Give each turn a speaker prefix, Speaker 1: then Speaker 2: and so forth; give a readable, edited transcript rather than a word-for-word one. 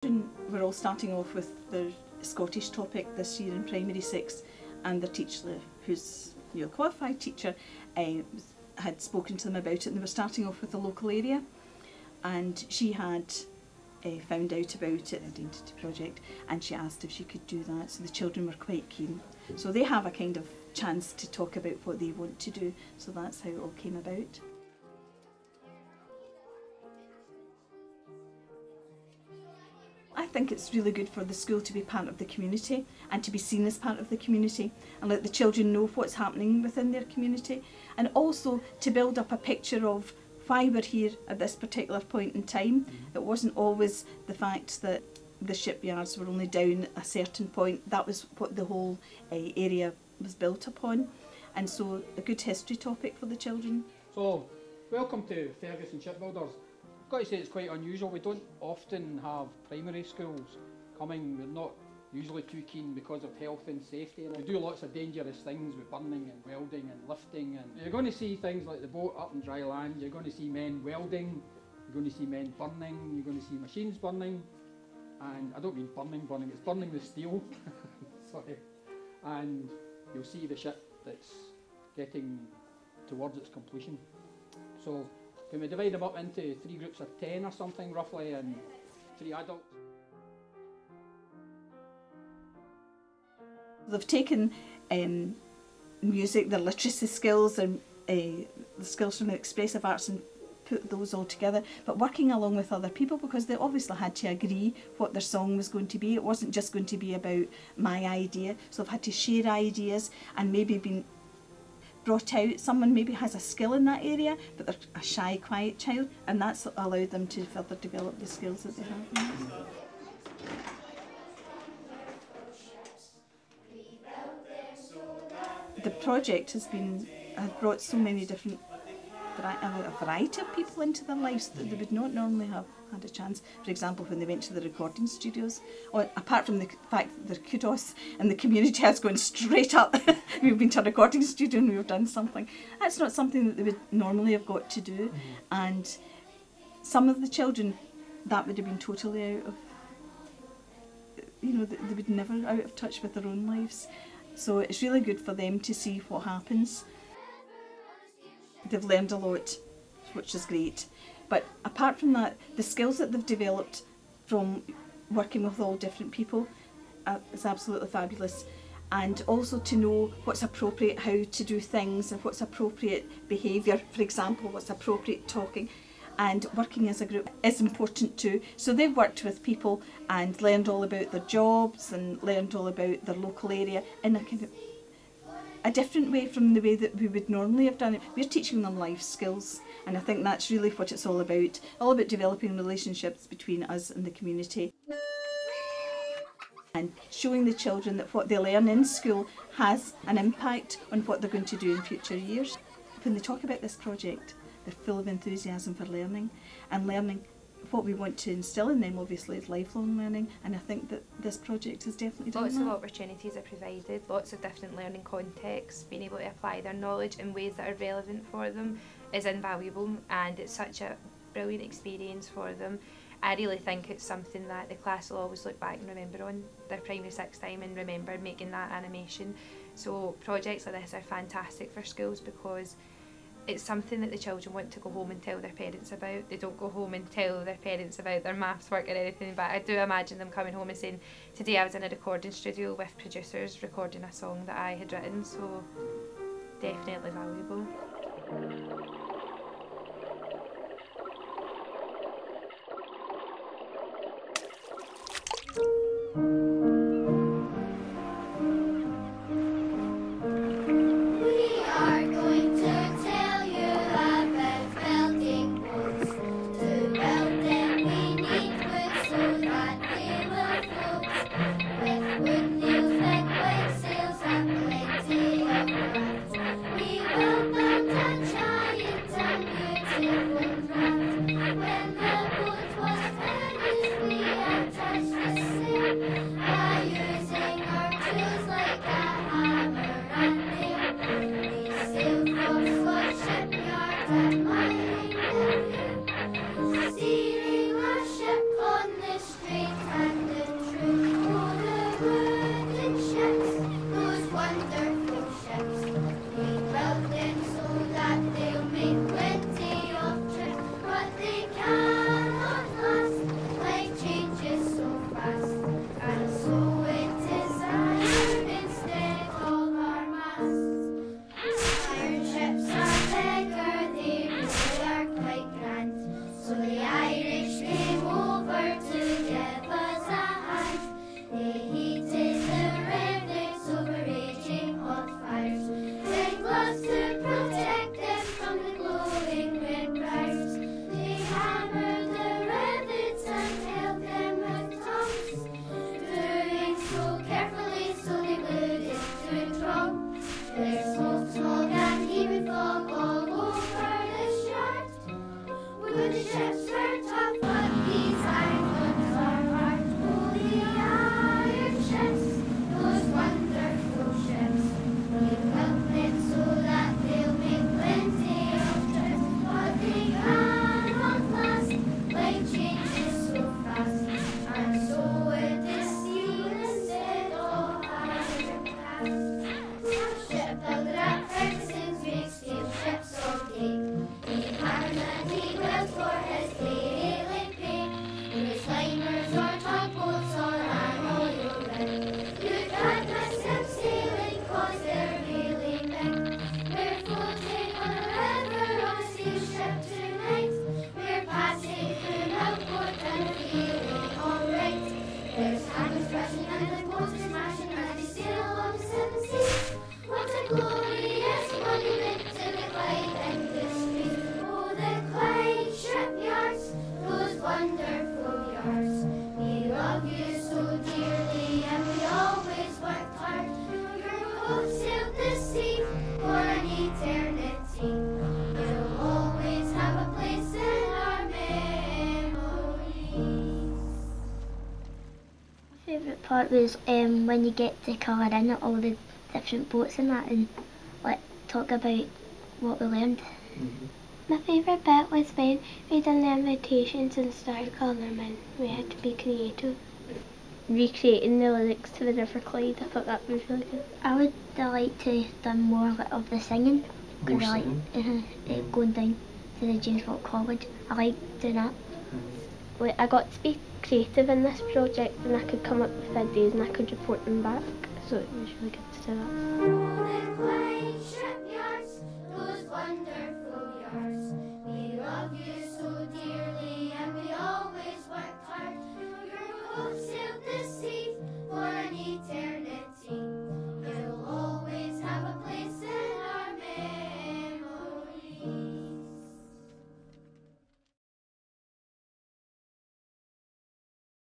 Speaker 1: We're all starting off with the Scottish topic this year in primary 6, and the teacher, who's a qualified teacher, had spoken to them about it, and they were starting off with the local area, and she had found out about it, the Identity Project, and she asked if she could do that, so the children were quite keen. So they have a kind of chance to talk about what they want to do, so that's how it all came about. I think it's really good for the school to be part of the community and to be seen as part of the community and let the children know what's happening within their community, and also to build up a picture of why we're here at this particular point in time. It wasn't always the fact that the shipyards were only down a certain point. That was what the whole area was built upon, and so a good history topic for the children.
Speaker 2: So, welcome to Ferguson Shipbuilders. I've got to say it's quite unusual. We don't often have primary schools coming. We're not usually too keen because of health and safety. We do lots of dangerous things with burning and welding and lifting, and you're going to see things like the boat up in dry land, you're going to see men welding, you're going to see men burning, you're going to see machines burning, and I don't mean burning, it's burning the steel, sorry, and you'll see the ship that's getting towards its completion. So can we divide them up into 3 groups of 10 or something roughly, and 3 adults?
Speaker 1: They've taken music, their literacy skills, and the skills from the expressive arts, and put those all together, but working along with other people, because they obviously had to agree what their song was going to be. It wasn't just going to be about my idea, so they've had to share ideas and maybe been brought out. Someone maybe has a skill in that area, but they're a shy, quiet child, and that's allowed them to further develop the skills that they have. The project has brought so many different, a variety of people into their lives that they would not normally have had a chance. For example, when they went to the recording studios, apart from the fact that their kudos and the community has gone straight up, we've been to a recording studio and we've done something. That's not something that they would normally have got to do, and some of the children, that would have been totally out of, they would never out of touch with their own lives. So it's really good for them to see what happens. They've learned a lot, which is great. But apart from that, the skills that they've developed from working with all different people is absolutely fabulous. And also to know what's appropriate, how to do things, and what's appropriate behaviour, for example, what's appropriate talking. And working as a group is important too. So they've worked with people and learned all about their jobs and learned all about their local area in a kind of a different way from the way that we would normally have done it. We're teaching them life skills, and I think that's really what it's all about developing relationships between us and the community. And showing the children that what they learn in school has an impact on what they're going to do in future years. When they talk about this project, they're full of enthusiasm for learning, and learning, what we want to instill in them obviously is lifelong learning, and I think that this project has definitely done that.
Speaker 3: Lots of opportunities are provided, lots of different learning contexts. Being able to apply their knowledge in ways that are relevant for them is invaluable, and it's such a brilliant experience for them. I really think it's something that the class will always look back and remember on their primary 6 time and remember making that animation. So projects like this are fantastic for schools because it's something that the children want to go home and tell their parents about. They don't go home and tell their parents about their maths work or anything, but I do imagine them coming home and saying, today I was in a recording studio with producers recording a song that I had written, so definitely valuable.
Speaker 4: Steering a ship on the street. favourite part was when you get to colour in all the different boats and that, and like talk about what we learned.
Speaker 5: Mm-hmm.
Speaker 4: My favourite bit was when we done the invitations and started colouring them in. We had to be creative. Recreating the lyrics to the Inverclyde, I thought that was really good. I would like to done more of the singing.
Speaker 5: More
Speaker 4: I like
Speaker 5: singing?
Speaker 4: going down to the James Watt College. I like doing that.
Speaker 5: Mm-hmm.
Speaker 4: I got to be creative in this project, and I could come up with ideas and I could report them back, so it was really good to do that.